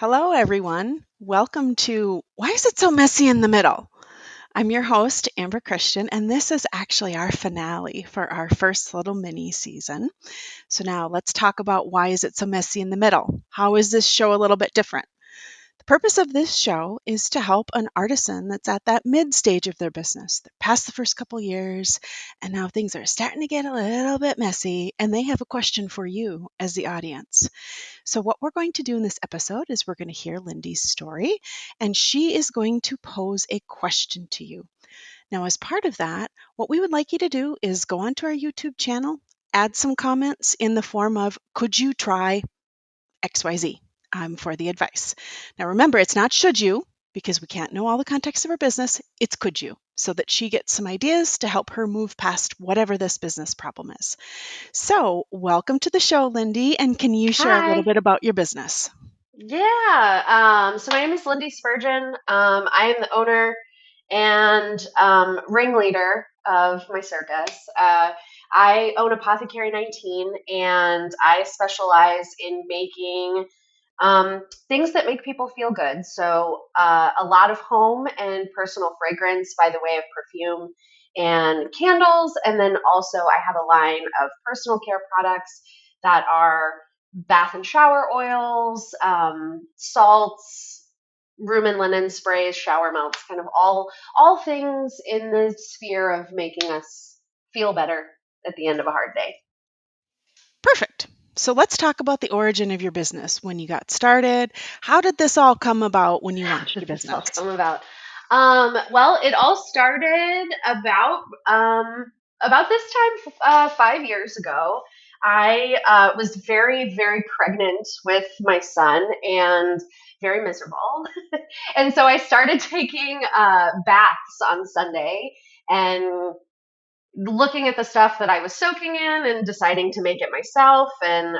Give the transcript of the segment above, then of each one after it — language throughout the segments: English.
Hello, everyone. Welcome to Why is it so messy in the middle? I'm your host, Amber Christian, and this is actually our finale for our first little mini season. So now let's talk about why is it so messy in the middle? How is this show a little bit different? The purpose of this show is to help an artisan that's at that mid stage of their business. They're past the first couple years, and now things are starting to get a little bit messy, and they have a question for you as the audience. So, what we're going to do in this episode is we're going to hear Lindy's story, and she is going to pose a question to you. Now, as part of that, what we would like you to do is go onto our YouTube channel, add some comments in the form of, could you try XYZ for the advice. Now, remember, it's not should you, because we can't know all the context of her business. It's could you, so that she gets some ideas to help her move past whatever this business problem is. So, welcome to the show, Lindy, and can you share a little Hi. bit about your business? So my name is Lindy Spurgeon. I am the owner and ringleader of my circus. I own Apothecary 19, and I specialize in making things that make people feel good. So a lot of home and personal fragrance by the way of perfume and candles. And then also I have a line of personal care products that are bath and shower oils, salts, room and linen sprays, shower melts, kind of all things in the sphere of making us feel better at the end of a hard day. Perfect. So, let's talk about the origin of your business, when you got started. How did this all come about when you launched your Did this all business? come about? Well, it all started about this time 5 years ago. I was very, very pregnant with my son and very miserable. And so I started taking baths on Sunday and looking at the stuff that I was soaking in and deciding to make it myself. And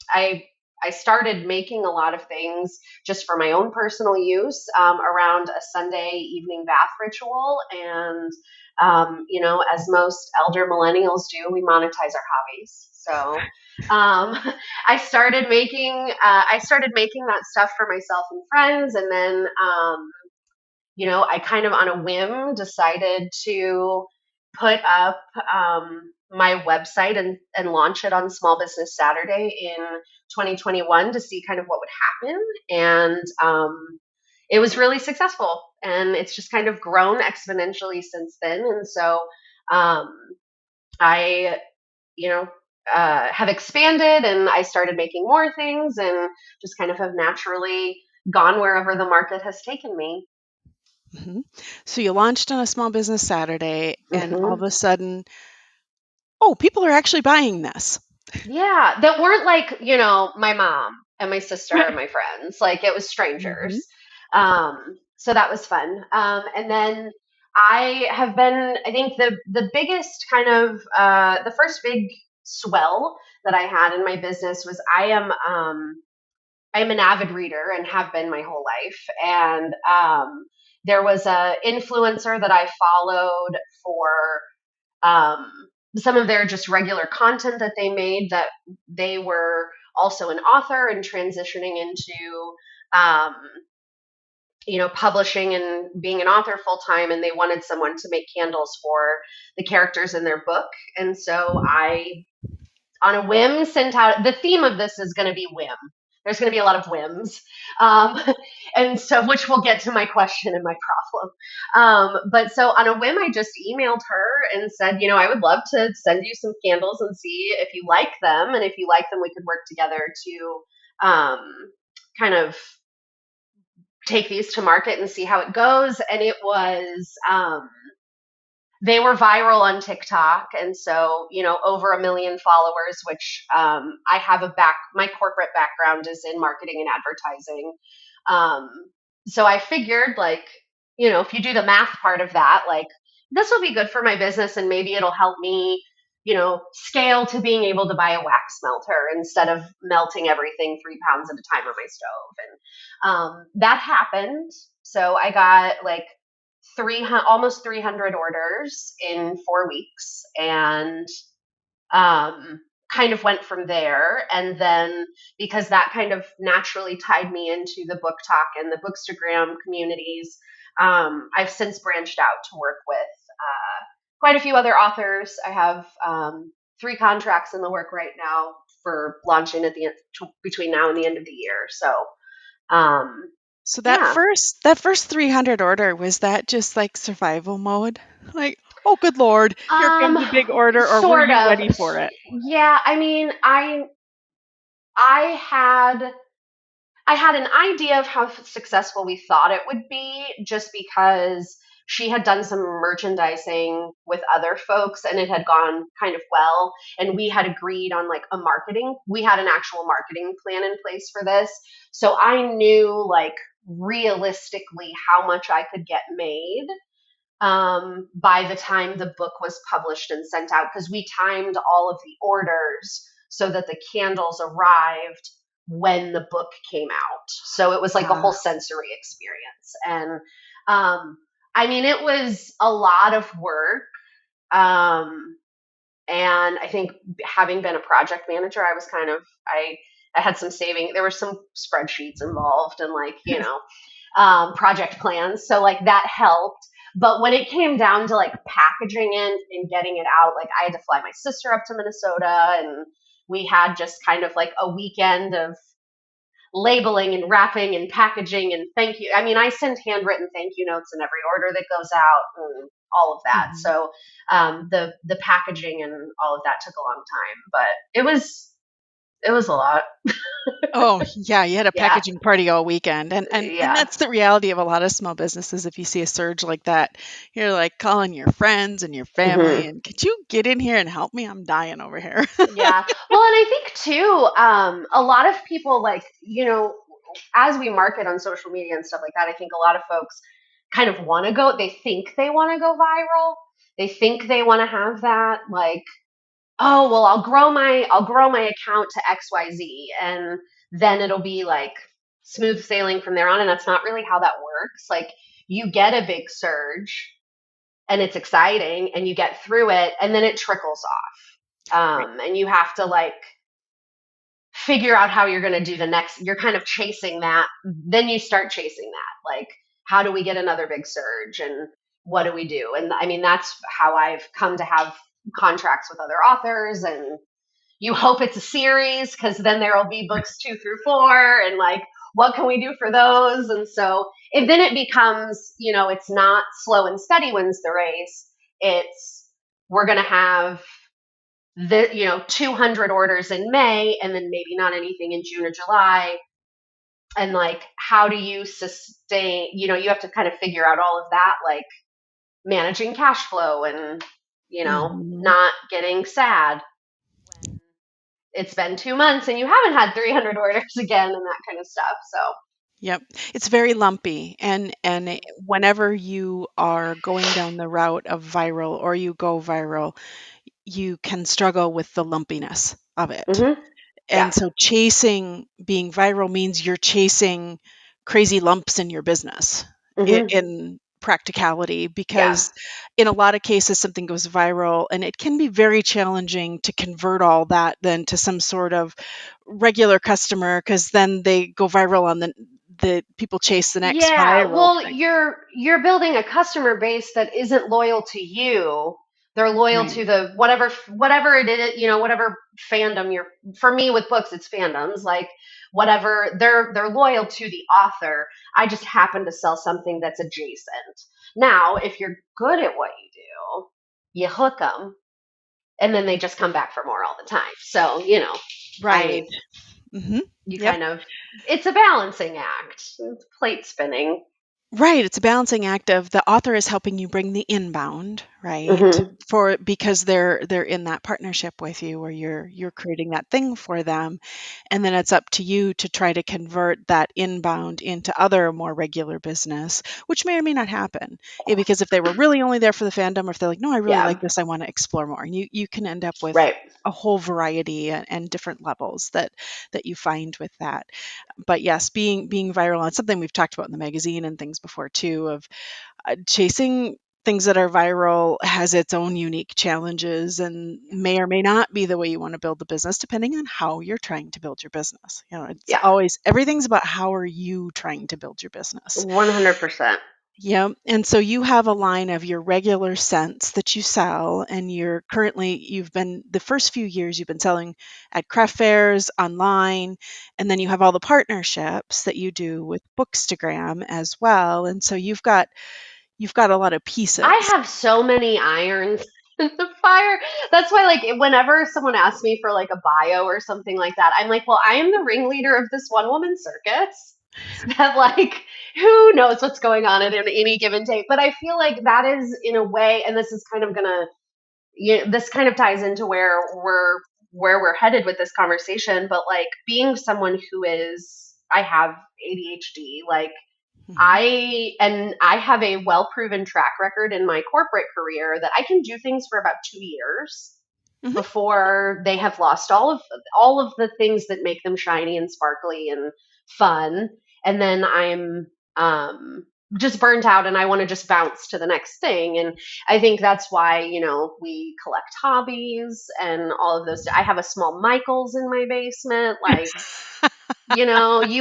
I I started making a lot of things just for my own personal use around a Sunday evening bath ritual. And as most elder millennials do, we monetize our hobbies. So um, I started making that stuff for myself and friends, and then I kind of on a whim decided to put up my website and launch it on Small Business Saturday in 2021 to see kind of what would happen. And it was really successful. And it's just kind of grown exponentially since then. And so um, I, you know, have expanded and I started making more things and just kind of have naturally gone wherever the market has taken me. Mhm. So, you launched on a small business Saturday, and all of Hmm. a sudden, oh, people are actually buying this. Yeah, that weren't like, my mom and my sister and Right. my friends. Like it was Hmm. strangers. So that was fun. And then I think the biggest kind of, the first big swell that I had in my business was I'm an avid reader and have been my whole life. And there was a influencer that I followed for um, some of their just regular content that they made, that they were also an author and transitioning into um, publishing and being an author full time, and they wanted someone to make candles for the characters in their book. And so I, on a whim, sent out, the theme of this is going to be whim. There's going to be a lot of whims. Um, and so, which will get to my question and my problem. But so on a whim, I just emailed her and said, I would love to send you some candles and see if you like them. And if you like them, we could work together to kind of take these to market and see how it goes. And it was, they were viral on TikTok, and so over 1 million followers. Which I have my corporate background is in marketing and advertising, um, so I figured, like, if you do the math part of that, like, this will be good for my business, and maybe it'll help me, scale to being able to buy a wax melter instead of melting everything 3 pounds at a time on my stove. And that happened. So I got like almost 300 orders in 4 weeks, and um, kind of went from there. And then because that kind of naturally tied me into the book talk and the bookstagram communities, I've since branched out to work with quite a few other authors. I have 3 contracts in the work right now for launching at the end, between now and the end of the year. So um, So yeah, that first 300 order, was that just like survival mode? Like, oh good Lord, here um, comes a big order, or were sort you of. ready for it? Yeah, I mean, I had I had an idea of how successful we thought it would be just because she had done some merchandising with other folks and it had gone kind of well. And we had agreed on like we had an actual marketing plan in place for this. So I knew like realistically how much I could get made by the time the book was published and sent out because we timed all of the orders so that the candles arrived when the book came out. So it was like a whole Ah, sensory experience. And I mean, it was a lot of work. Um, and I think having been a project manager, I had some saving. There were some spreadsheets involved and like, project plans. So like that helped. But when it came down to like packaging it and getting it out, like I had to fly my sister up to Minnesota and we had just kind of like a weekend of labeling and wrapping and packaging and thank you. I mean, I send handwritten thank you notes in every order that goes out and all of that. mhm. So the packaging and all of that took a long time, but it was a lot. Oh, yeah, you had a Yeah, packaging party all weekend, and yeah. that's the reality of a lot of small businesses. If you see a surge like that, you're like calling your friends and your family, Hmm. and could you get in here and help me? I'm dying over here. Yeah. Well, and I think too, a lot of people like, as we market on social media and stuff like that, I think a lot of folks kind of want to go, they think they want to go viral. They think they want to have that like, oh, well, I'll grow my account to XYZ and then it'll be like smooth sailing from there on. And that's not really how that works. Like you get a big surge and it's exciting and you get through it and then it trickles off. Right. And you have to like figure out how you're going to do the next. You're kind of chasing that. Then you start chasing that. Like, how do we get another big surge? And what do we do? And I mean, that's how I've come to have contracts with other authors. And you hope it's a series because then there will be books 2 through 4. And like, what can we do for those? And so then it becomes, it's not slow and steady wins the race. It's we're going to have 200 orders in May and then maybe not anything in June or July. And like, how do you sustain, you have to kind of figure out all of that, like managing cash flow and, Mhm. not getting sad when it's been 2 months and you haven't had 300 orders again and that kind of stuff. So, Yep. It's very lumpy, whenever you are going down the route of viral or you go viral, you can struggle with the lumpiness of it. yeah. And so chasing being viral means you're chasing crazy lumps in your business Hmm. in practicality, Yeah. because in a lot of cases something goes viral and it can be very challenging to convert all that then to some sort of regular customer, because then they go viral on the people chase the next Yeah, viral well, thing. you're building a customer base that isn't loyal to you. They're loyal Right. to the whatever it is, whatever fandom you're. For me with books, it's fandoms. Like whatever they're loyal to the author. I just happen to sell something that's adjacent. Now, if you're good at what you do, you hook them, and then they just come back for more all the time. So Right. I Mhm. you Yep. kind of it's a balancing act. It's plate spinning. Right, it's a balancing act of the author is helping you bring the inbound, right? Hmm. For because they're in that partnership with you, or you're creating that thing for them, and then it's up to you to try to convert that inbound into other more regular business, which may or may not happen. Because if they were really only there for the fandom, or if they're like, no, I really like Yeah. this, I want to explore more, and you can end up with Right. a whole variety and different levels that you find with that. But yes, being viral, and something we've talked about in the magazine and things before too, of chasing things that are viral has its own unique challenges and may or may not be the way you want to build the business depending on how you're trying to build your business. It's Yeah, always everything's about how are you trying to build your business. 100%. Yeah. And so you have a line of your regular scents that you sell, and you've been the first few years you've been selling at craft fairs, online, and then you have all the partnerships that you do with Bookstagram as well. And so you've got a lot of I pieces. have so many irons in the fire. That's why, like, whenever someone asks me for like a bio or something like that, I'm like, well, I am the ringleader of this one woman circus that, like, who knows what's going on at any given day. But I feel like that is, in a way, and this is kind of gonna, this kind of ties into where we're headed with this conversation. But like, being someone who I have ADHD, like, Mhm. I have a well proven track record in my corporate career that I can do things for about 2 years Mhm. before they have lost all of the things that make them shiny and sparkly and fun, and then I'm just burnt out and I want to just bounce to the next thing. And I think that's why, we collect hobbies and all of those. I have a small Michaels in my basement, like, you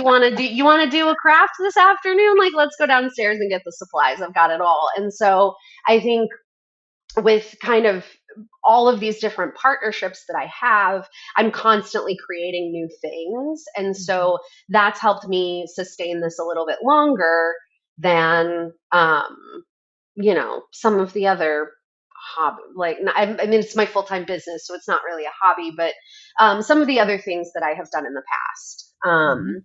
want to do a craft this afternoon, like, let's go downstairs and get the supplies. I've got it all. And so I think with kind of all of these different partnerships that I have, I'm constantly creating new things. And Mhm. so that's helped me sustain this a little bit longer than some of the other hobby. Like, I mean, it's my full-time business, so it's not really a hobby, but some of the other things that I have done in the past. Mhm.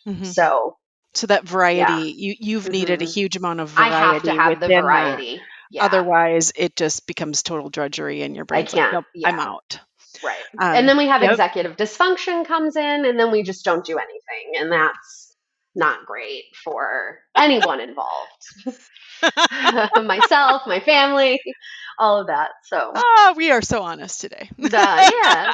Mhm. So So that yeah. variety, you've needed a hmm huge amount of I have to variety have the within that. variety. Yeah. Otherwise, it just becomes total drudgery and your I brain's like, can't. "Nope, I'm Yeah. out." Right. And then we have Yep. executive dysfunction comes in, and then we just don't do anything. And that's not great for anyone involved. Myself, my family, all of that. So, We are so honest today. yeah.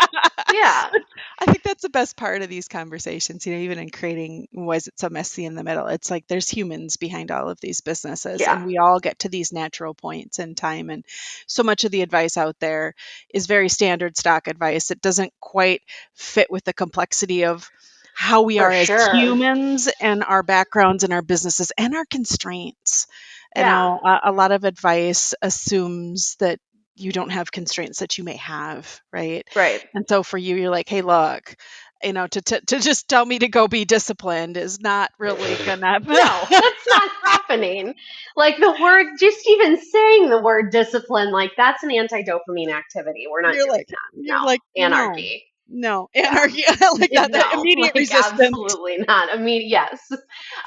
Yeah. But I think that's the best part of these conversations, even in creating "Why is it so messy in the middle?" It's like there's humans behind all of these businesses, Yeah. and we all get to these natural points in time. And so much of the advice out there is very standard stock advice. It doesn't quite fit with the complexity of how we For are as sure. humans and our backgrounds and our businesses and our constraints. Yeah. A lot of advice assumes that you don't have constraints that you may have, right? Right. And so for you, you're like, hey, look, to just tell me to go be disciplined is not really gonna. No, that's not happening. Like, the word, just even saying the word discipline, like, that's an anti-dopamine activity. We're not doing that. You're like, No. no, Anarchy. no, Yeah. anarchy, like that No, immediate like, resistance. absolutely not. I mean, yes.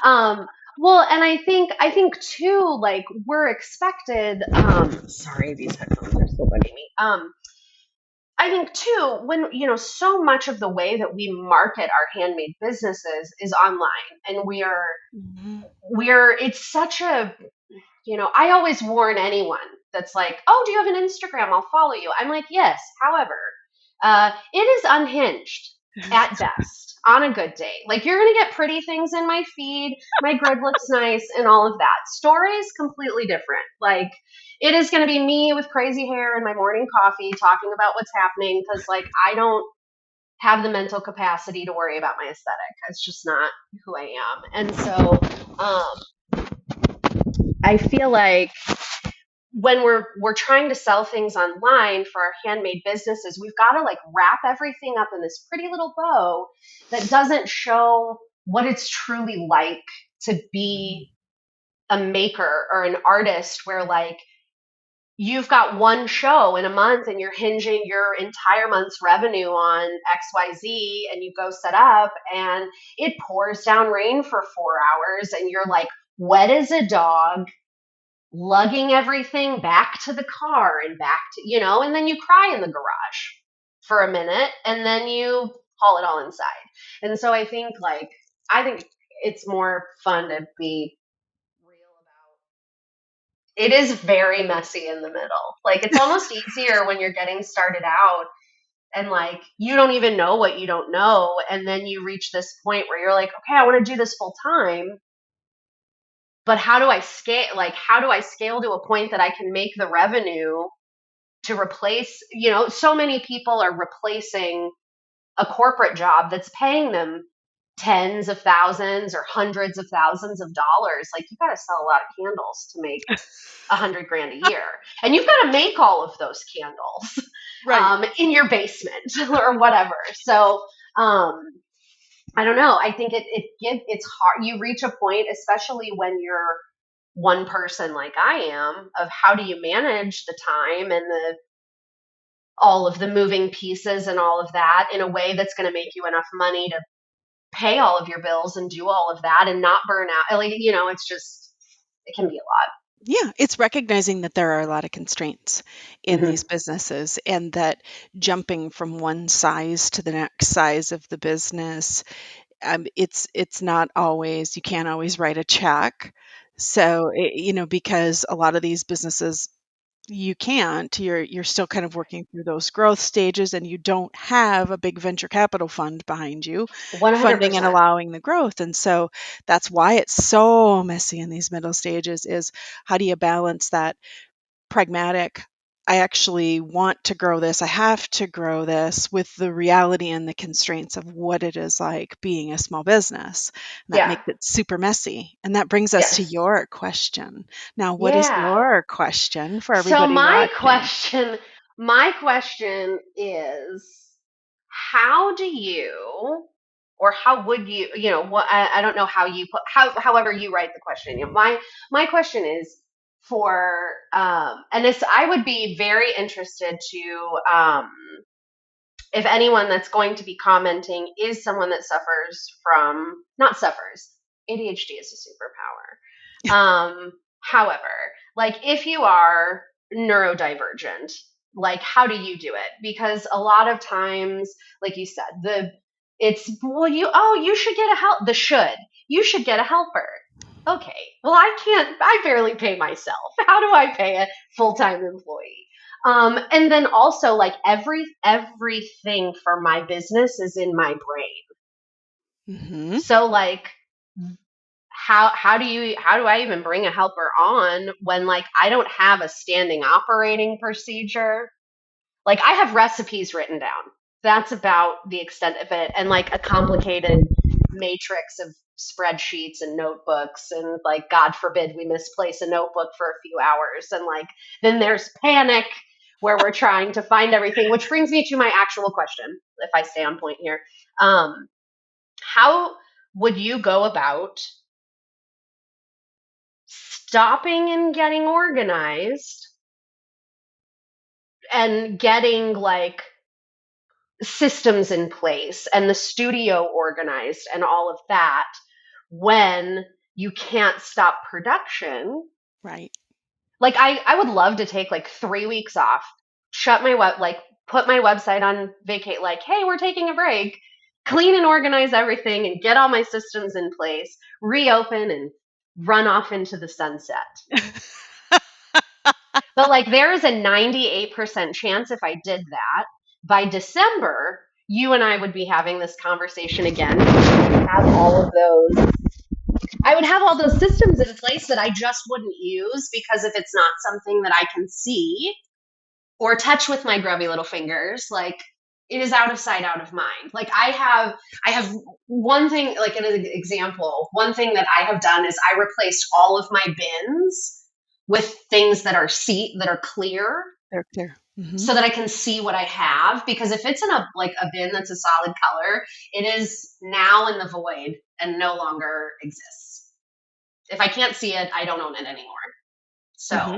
Um, well, and I think too, like, we're expected, sorry, these headphones are still bugging me. I think too, when, so much of the way that we market our handmade businesses is online, and Mhm. it's such a, I always warn anyone that's like, oh, do you have an Instagram? I'll follow you. I'm like, yes. However, it is unhinged at best on a good day. Like, you're going to get pretty things in my feed. My grid looks nice and all of that. Stories, completely different. Like, it is going to be me with crazy hair and my morning coffee talking about what's happening, because, like, I don't have the mental capacity to worry about my aesthetic. It's just not who I am. And so I feel like when we're trying to sell things online for our handmade businesses, we've got to, like, wrap everything up in this pretty little bow that doesn't show what it's truly like to be a maker or an artist, where, like, you've got one show in a month and you're hinging your entire month's revenue on XYZ, and you go set up and it pours down rain for 4 hours and you're like wet as a dog, lugging everything back to the car and back to, and then you cry in the garage for a minute and then you haul it all inside. And so I think it's more fun to be real about. It is very messy in the middle. Like, it's almost easier when you're getting started out and, like, you don't even know what you don't know, and then you reach this point where you're like, okay, I want to do this full time. but how do I scale? Like, how do I scale to a point that I can make the revenue to replace, so many people are replacing a corporate job that's paying them tens of thousands or hundreds of thousands of dollars. Like, you got to sell a lot of candles to make 100 grand a year, and you've got to make all of those candles Right. in your basement or whatever. So I don't know. I think it's hard. You reach a point, especially when you're one person like I am, of how do you manage the time and the all of the moving pieces and all of that in a way that's going to make you enough money to pay all of your bills and do all of that and not burn out. Like, it's just, it can be a Yeah, it's recognizing that there are a lot of constraints lot. in these businesses, and that jumping from one size to the next size of the business, it's not always, you can't always write a check. So, because a lot of these businesses, you can't, you're still kind of working through those growth stages, and you don't have a big venture capital fund behind you funding and 100%. allowing the growth. And so that's why it's so messy in these middle stages, is how do you balance that pragmatic, I actually want to grow this, I have to grow this, with the reality and the constraints of what it is like being a small business. And that Yeah. makes it super messy. And that brings us to Yes. your question. Now, what is Yeah. your question for So everybody my watching? question, my question is, how do you, or how would you, what I don't know how you put, however you write the question. My question is for, and this I would be very interested to, if anyone that's going to be commenting is someone that suffers from, not suffers, ADHD is a superpower. However, like, if you are neurodivergent, like, how do you do it? Because a lot of times, like you said, it's, well, you should get a help. You should get a helper. Okay, well, I barely pay myself. How do I pay a full-time employee? And then also, like, everything for my business is in my brain. Hmm. So, like, how do I even bring a helper on when, like, I don't have a standing operating procedure? Like, I have recipes written down. That's about the extent of it, and, like, a complicated matrix of spreadsheets and notebooks, and, like, God forbid we misplace a notebook for a few hours, and, like, then there's panic where we're trying to find everything, which brings me to my actual question, if I stay on point here. Um, how would you go about stopping and getting organized and getting, like, systems in place and the studio organized and all of that when you can't stop production? Right. Like, I would love to take like 3 weeks off, shut my like, put my website on vacate, like, hey, we're taking a break, clean and organize everything and get all my systems in place, reopen and run off into the sunset. But, like, there is a 98% chance if I did that, by December, you and I would be having this conversation again. I would have all those systems in place that I just wouldn't use, because if it's not something that I can see or touch with my grubby little fingers, like, it is out of sight, out of mind. Like, I have one thing, like, an example, one thing that I have done is I replaced all of my bins with things that are clear, They're clear. Hmm. so that I can see what I have. Because if it's in a bin that's a solid color, it is now in the void and no longer exists. If I can't see it, I don't own it anymore. So, Hmm.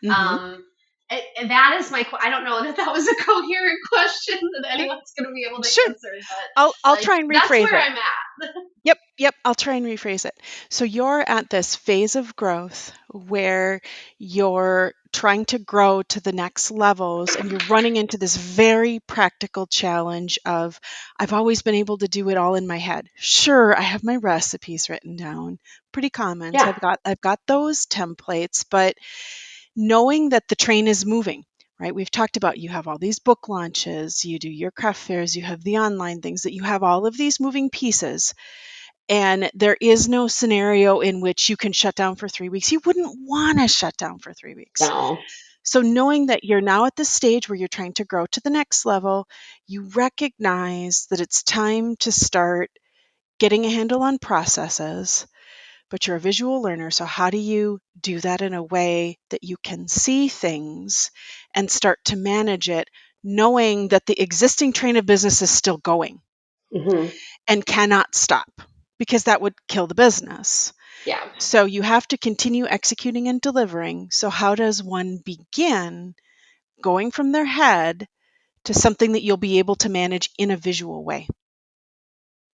Hmm. um, that is I don't know that that was a coherent question that anyone's going to be able to Sure. answer, I'll but, like, try and that's rephrase where it. I'm at. Yep, yep, I'll try and rephrase it. So you're at this phase of growth where you're trying to grow to the next levels, and you're running into this very practical challenge of, I've always been able to do it all in my head. Sure, I have my recipes written down, pretty common. So Yeah, I've got those templates, but knowing that the train is moving. Right? We've talked about, you have all these book launches, you do your craft fairs, you have the online things, that you have all of these moving pieces, And there is no scenario in which you can shut down for 3 weeks. You wouldn't want to shut down for 3 weeks. No. So, knowing that you're now at the stage where you're trying to grow to the next level, you recognize that it's time to start getting a handle on processes, but you're a visual learner. So, how do you do that in a way that you can see things and start to manage it, knowing that the existing train of business is still going Hmm. and cannot stop because that would kill the business? Yeah. So, you have to continue executing and delivering. So, how does one begin going from their head to something that you'll be able to manage in a visual way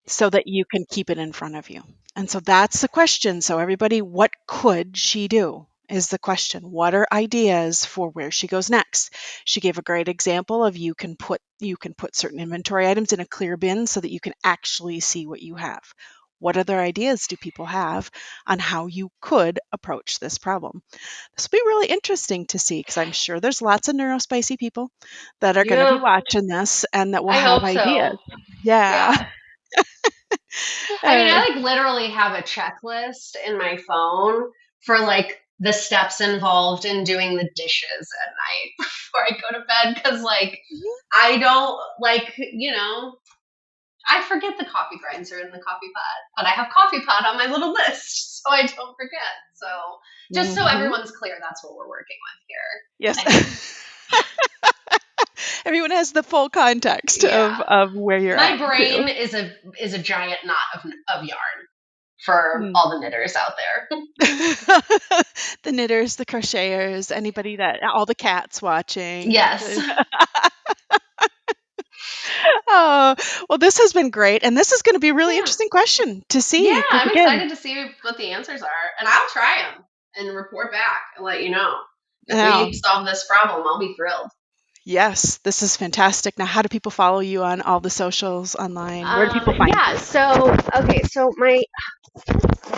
so that you can keep it in front of you? And so that's the question. So everybody, what could she do? Is the question. What are ideas for where she goes next? She gave a great example of you can put certain inventory items in a clear bin so that you can actually see what you have. What other ideas do people have on how you could approach this problem? This will be really interesting to see because I'm sure there's lots of neurospicy people that are going to be Yeah. watching this and that will I have hope ideas. so. Yeah. Yeah. I mean, Uh, I like literally have a checklist in my phone for like the steps involved in doing the dishes at night before I go to bed because like mhm, I don't like, I forget the coffee grinds are in the coffee pot, but I have coffee pot on my little list so I don't forget. So just so mhm. everyone's clear, that's what we're working with Yes. here. Everyone has the full context of Yeah. of where you're My at too. brain is a giant knot of yarn for Mm. all the knitters out there. The knitters, the crocheters, anybody that all the cats watching. Yes. Oh, well, this has been great, and this is going to be a really Yeah. interesting question to Yeah, see because I'm again, excited to see what the answers are, and I'll try them and report back and let you know. If now, we solve this problem, I'll be thrilled. yes, this is fantastic. Now, how do people follow you on all the socials online? Where do people find Yeah, you? so, okay, so my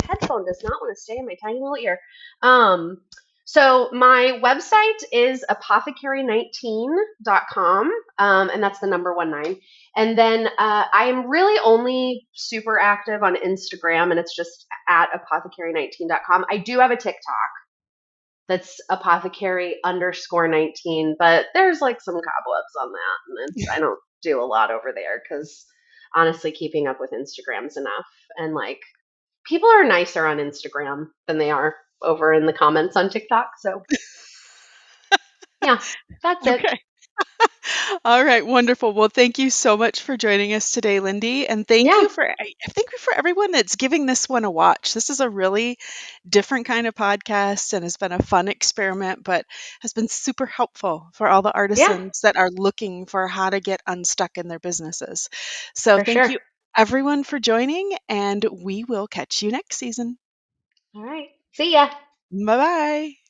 headphone does not want to stay in my tiny little ear. Um, so my website is apothecary19.com, and that's the number 19. And then I am really only super active on Instagram, and it's just at apothecary19.com. I do have a TikTok that's apothecary underscore 19, but there's like some cobwebs on that, and I don't do a lot over there because honestly, keeping up with Instagram's enough. And like, people are nicer on Instagram than they are over in the comments on TikTok. So yeah, that's it. Okay. All right, wonderful. Well, thank you so much for joining us today, Lindy, and Yeah, thank you for everyone that's giving this one a watch. This is a really different kind of podcast and has been a fun experiment, but has been super helpful for all the yeah, artisans that are looking for how to get unstuck in their businesses. So, for thank sure. you everyone for joining, and we will catch you next season. All right. See ya. Bye bye.